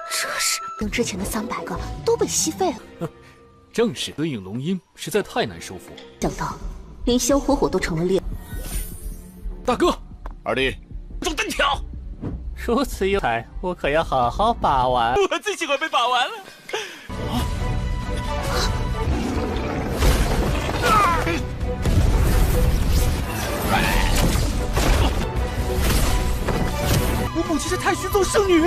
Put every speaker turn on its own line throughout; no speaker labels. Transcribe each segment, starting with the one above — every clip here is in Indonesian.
这是等之前的300个都被吸废了。
正是对应龙音实在太难收服，
想到连香火火都成了猎。
大哥，
二弟，
中单挑，
如此有才，我可要好好把玩。
我最喜欢被把玩了。我母亲是太虚宗圣女。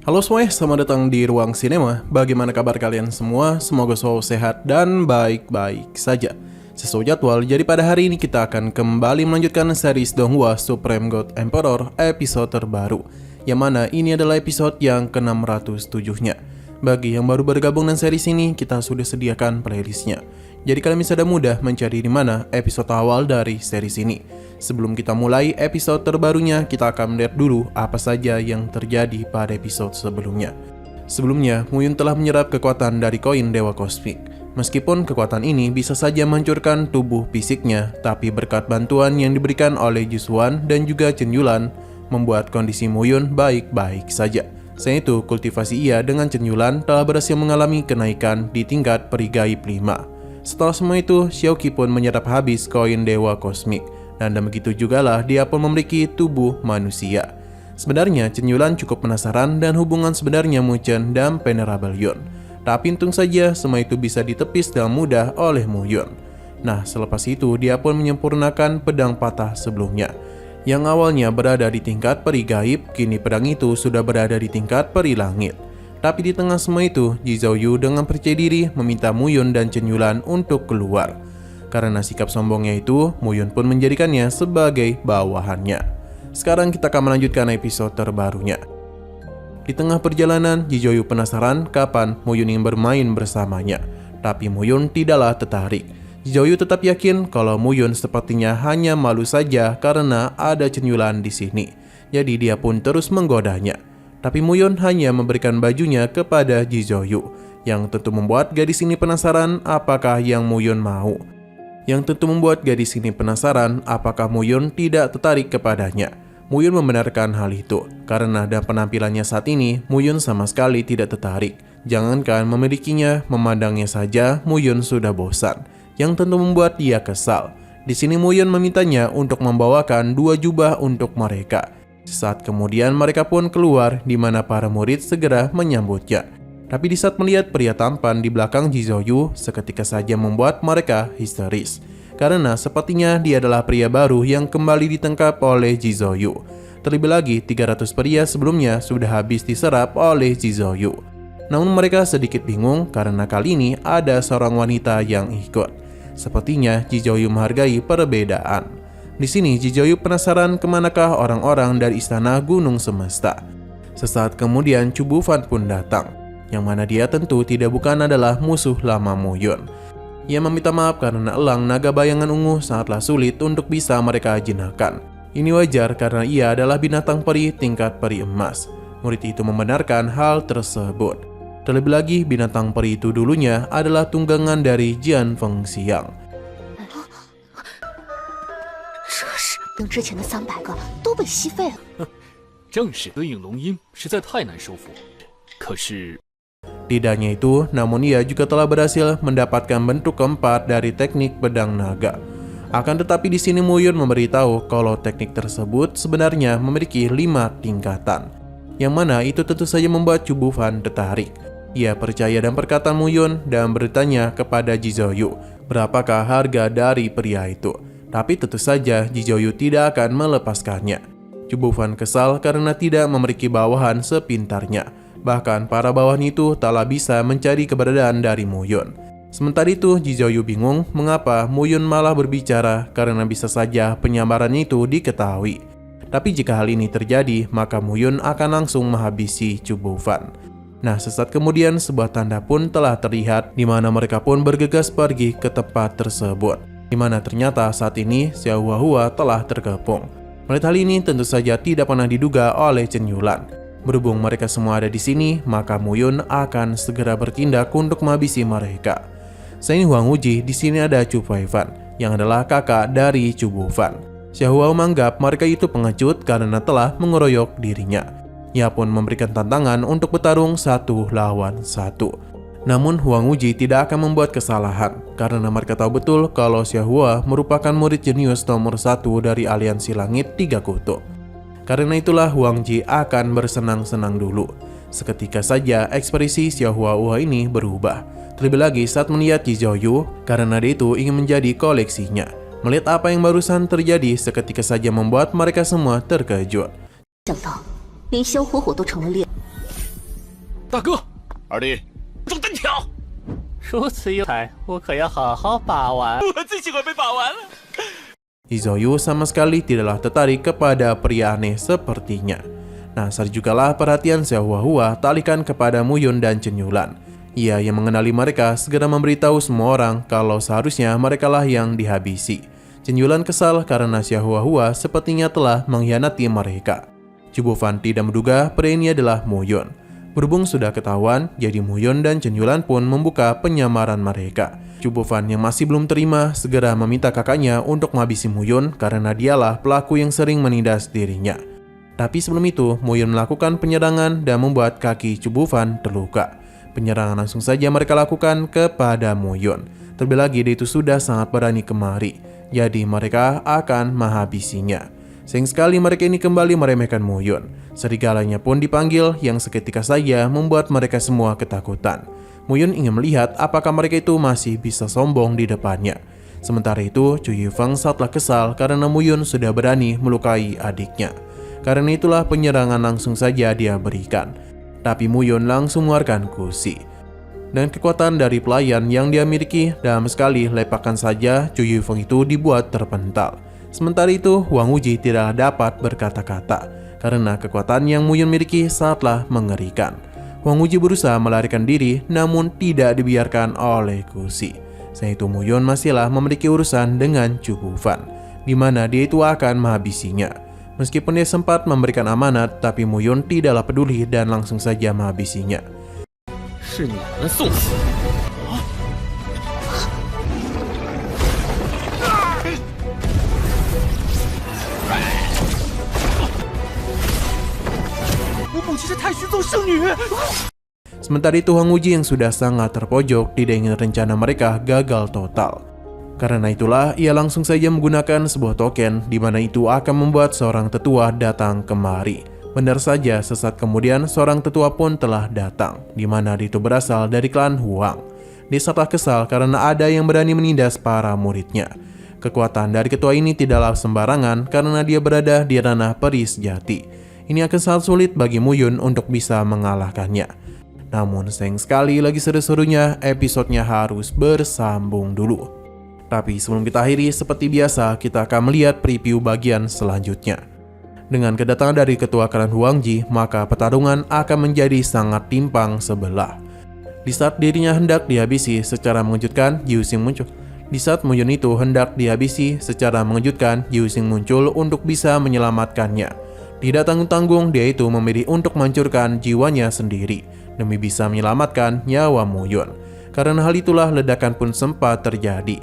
Halo semuanya, selamat datang di Ruang Sinema. Bagaimana kabar kalian semua? Semoga selalu sehat dan baik-baik saja. Sesuai jadwal, jadi pada hari ini kita akan kembali melanjutkan series Donghua Supreme God Emperor episode terbaru, yang mana ini adalah episode yang ke-607-nya. Bagi yang baru bergabung dengan series ini, kita sudah sediakan playlistnya. Jadi kalian bisa mudah mencari di mana episode awal dari series ini. Sebelum kita mulai episode terbarunya, kita akan melihat dulu apa saja yang terjadi pada episode sebelumnya. Sebelumnya, Muyun telah menyerap kekuatan dari koin Dewa Kosmik. Meskipun kekuatan ini bisa saja menghancurkan tubuh fisiknya, tapi berkat bantuan yang diberikan oleh Jusuan dan juga Chen Yulan, membuat kondisi Muyun baik-baik saja. Selain itu, kultivasi ia dengan Chen Yulan telah berhasil mengalami kenaikan di tingkat peri gaib 5. Setelah semua itu, Xiaoqi pun menyerap habis koin Dewa Kosmik. Dan begitu jugalah dia pun memiliki tubuh manusia. Sebenarnya Chen Yulan cukup penasaran dan hubungan sebenarnya Mu Chen dan Venerable Yun. Tapi untung saja semua itu bisa ditepis dengan mudah oleh Mu Yun. Nah, selepas itu dia pun menyempurnakan pedang patah sebelumnya. Yang awalnya berada di tingkat peri gaib, kini pedang itu sudah berada di tingkat peri langit. Tapi di tengah semua itu, Ji Zhouyu dengan percaya diri meminta Mu Yun dan Chen Yulan untuk keluar. Karena sikap sombongnya itu, Muyun pun menjadikannya sebagai bawahannya. Sekarang kita akan melanjutkan episode terbarunya. Di tengah perjalanan, Ji Zhouyu penasaran kapan Muyun ingin bermain bersamanya. Tapi Muyun tidaklah tertarik. Ji Zhouyu tetap yakin kalau Muyun sepertinya hanya malu saja karena ada Chen Yulan di sini. Jadi dia pun terus menggodanya. Tapi Muyun hanya memberikan bajunya kepada Ji Zhouyu, yang tentu membuat gadis ini penasaran apakah yang Muyun mau. Yang tentu membuat gadis ini penasaran apakah Muyun tidak tertarik kepadanya. Muyun membenarkan hal itu, karena dalam penampilannya saat ini, Muyun sama sekali tidak tertarik. Jangankan memilikinya, memandangnya saja, Muyun sudah bosan. Yang tentu membuat dia kesal. Di sini Muyun memintanya untuk membawakan 2 jubah untuk mereka. Sesaat kemudian mereka pun keluar, di mana para murid segera menyambutnya. Tapi di saat melihat pria tampan di belakang Ji Zhouyu, seketika saja membuat mereka histeris. Karena sepertinya dia adalah pria baru yang kembali ditangkap oleh Ji Zhouyu. Terlebih lagi, 300 pria sebelumnya sudah habis diserap oleh Ji Zhouyu. Namun mereka sedikit bingung karena kali ini ada seorang wanita yang ikut. Sepertinya Ji Zhouyu menghargai perbedaan. Di sini Ji Zhouyu penasaran kemanakah orang-orang dari istana Gunung Semesta. Sesaat kemudian Chu Bufan pun datang, yang mana dia tentu tidak bukan adalah musuh lama Muyun. Ia meminta maaf karena elang naga bayangan ungu sangatlah sulit untuk bisa mereka jinakkan. Ini wajar karena ia adalah binatang peri tingkat peri emas. Murid itu membenarkan hal tersebut. Terlebih lagi binatang peri itu dulunya adalah tunggangan dari Jian Fengxiang.
这是等之前的300个都被吸废了。
正是对应龙音实在太难收服，可是。
Tidak hanya itu, namun ia juga telah berhasil mendapatkan bentuk keempat dari teknik pedang naga. Akan tetapi di sini Muyun memberitahu kalau teknik tersebut sebenarnya memiliki 5 tingkatan. Yang mana itu tentu saja membuat Chu Bufan tertarik. Ia percaya dan perkataan Muyun dan bertanya kepada Ji Zhouyu berapakah harga dari pria itu. Tapi tentu saja Ji Zhouyu tidak akan melepaskannya. Chu Bufan kesal karena tidak memiliki bawahan sepintarnya. Bahkan para bawahan itu taklah bisa mencari keberadaan dari Muyun. Sementara itu Ji Zhouyu bingung mengapa Muyun malah berbicara karena bisa saja penyamaran itu diketahui. Tapi jika hal ini terjadi maka Muyun akan langsung menghabisi Chu Bufan. Nah, sesaat kemudian sebuah tanda pun telah terlihat di mana mereka pun bergegas pergi ke tempat tersebut. Di mana ternyata saat ini Xiao Huahua telah terkepung. Melihat hal ini tentu saja tidak pernah diduga oleh Chen Yulan. Berhubung mereka semua ada di sini, maka Mu Yun akan segera bertindak untuk menghabisi mereka. Selain Huang Wuji, di sini ada Chu Faifan yang adalah kakak dari Chu Bufan. Xiahua menganggap mereka itu pengecut karena telah mengeroyok dirinya. Ia pun memberikan tantangan untuk bertarung 1 lawan 1. Namun Huang Wuji tidak akan membuat kesalahan karena mereka tahu betul kalau Xiahua merupakan murid jenius nomor 1 dari aliansi langit 3 kutub. Karena itulah Huang Ji akan bersenang-senang dulu. Seketika saja ekspresi Xiahua ini berubah. Terlebih lagi saat melihat Ji Zhouyu karena dia itu ingin menjadi koleksinya. Melihat apa yang barusan terjadi seketika saja membuat mereka semua terkejut.
想到连萧火火都成了猎。
大哥，
二弟，
中单挑，
如此优才，我可要好好把玩。
我最喜欢被把玩了。
Ji Zhouyu sama sekali tidaklah tertarik kepada pria aneh sepertinya. Nah, saat jugalah perhatian Xiahua teralihkan kepada Mu Yun dan Chen Yulan. Ia yang mengenali mereka segera memberitahu semua orang kalau seharusnya merekalah yang dihabisi. Chen Yulan kesal karena Xiahua sepertinya telah mengkhianati mereka. Chu Bufan tidak menduga pria ini adalah Mu Yun. Berhubung sudah ketahuan, jadi Mu Yun dan Chen Yulan pun membuka penyamaran mereka. Chu Bufan yang masih belum terima segera meminta kakaknya untuk menghabisi Mu Yun karena dialah pelaku yang sering menindas dirinya. Tapi sebelum itu, Mu Yun melakukan penyerangan dan membuat kaki Chu Bufan terluka. Penyerangan langsung saja mereka lakukan kepada Mu Yun. Terlebih lagi dia itu sudah sangat berani kemari, jadi mereka akan menghabisinya. Sayang sekali mereka ini kembali meremehkan Mu Yun. Serigalanya pun dipanggil yang seketika saja membuat mereka semua ketakutan. Mu Yun ingin melihat apakah mereka itu masih bisa sombong di depannya. Sementara itu, Chu Yifeng sangatlah kesal karena Mu Yun sudah berani melukai adiknya. Karena itulah penyerangan langsung saja dia berikan. Tapi Mu Yun langsung mengeluarkan kursi. Dan kekuatan dari pelayan yang dia miliki, dalam sekali lepakan saja Chu Yifeng itu dibuat terpental. Sementara itu, Huang Wuji tidak dapat berkata-kata karena kekuatan yang Mu Yun miliki sangatlah mengerikan. Huang Wuji berusaha melarikan diri namun tidak dibiarkan oleh kursi. Selain itu Mu Yun masihlah memiliki urusan dengan Chu Bufan, di mana dia itu akan menghabisinya. Meskipun dia sempat memberikan amanat, tapi Mu Yun tidaklah peduli dan langsung saja menghabisinya.
是你们送死。
Sementara itu Huang Wuji yang sudah sangat terpojok tidak ingin rencana mereka gagal total. Karena itulah ia langsung saja menggunakan sebuah token di mana itu akan membuat seorang tetua datang kemari. Benar saja sesaat kemudian seorang tetua pun telah datang, di mana dia itu berasal dari klan Huang. Dia sangat kesal karena ada yang berani menindas para muridnya. Kekuatan dari ketua ini tidaklah sembarangan karena dia berada di ranah peri sejati. Ini akan sangat sulit bagi Mu Yun untuk bisa mengalahkannya. Namun sayang sekali lagi seru-serunya episodenya harus bersambung dulu. Tapi sebelum kita akhiri, seperti biasa kita akan melihat preview bagian selanjutnya. Dengan kedatangan dari ketua klan Huang Ji, maka pertarungan akan menjadi sangat timpang sebelah. Di saat dirinya hendak dihabisi secara mengejutkan, Yu Xing muncul. Di saat Mu Yun itu hendak dihabisi secara mengejutkan, Yu Xing muncul untuk bisa menyelamatkannya. Tidak tanggung-tanggung dia itu memilih untuk menghancurkan jiwanya sendiri demi bisa menyelamatkan nyawa Mu Yun. Karena hal itulah ledakan pun sempat terjadi.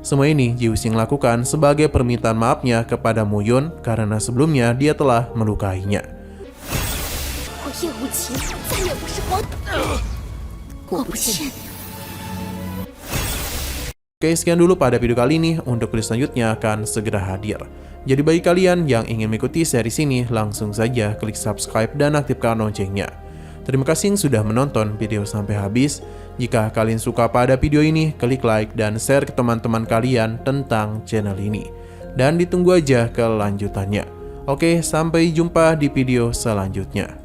Semua ini Yu Xing lakukan sebagai permintaan maafnya kepada Mu Yun karena sebelumnya dia telah melukainya. Oke, sekian dulu pada video kali ini. Untuk video selanjutnya akan segera hadir. Jadi bagi kalian yang ingin mengikuti series ini, langsung saja klik subscribe dan aktifkan loncengnya. Terima kasih yang sudah menonton video sampai habis. Jika kalian suka pada video ini, klik like dan share ke teman-teman kalian tentang channel ini. Dan ditunggu aja kelanjutannya. Oke, sampai jumpa di video selanjutnya.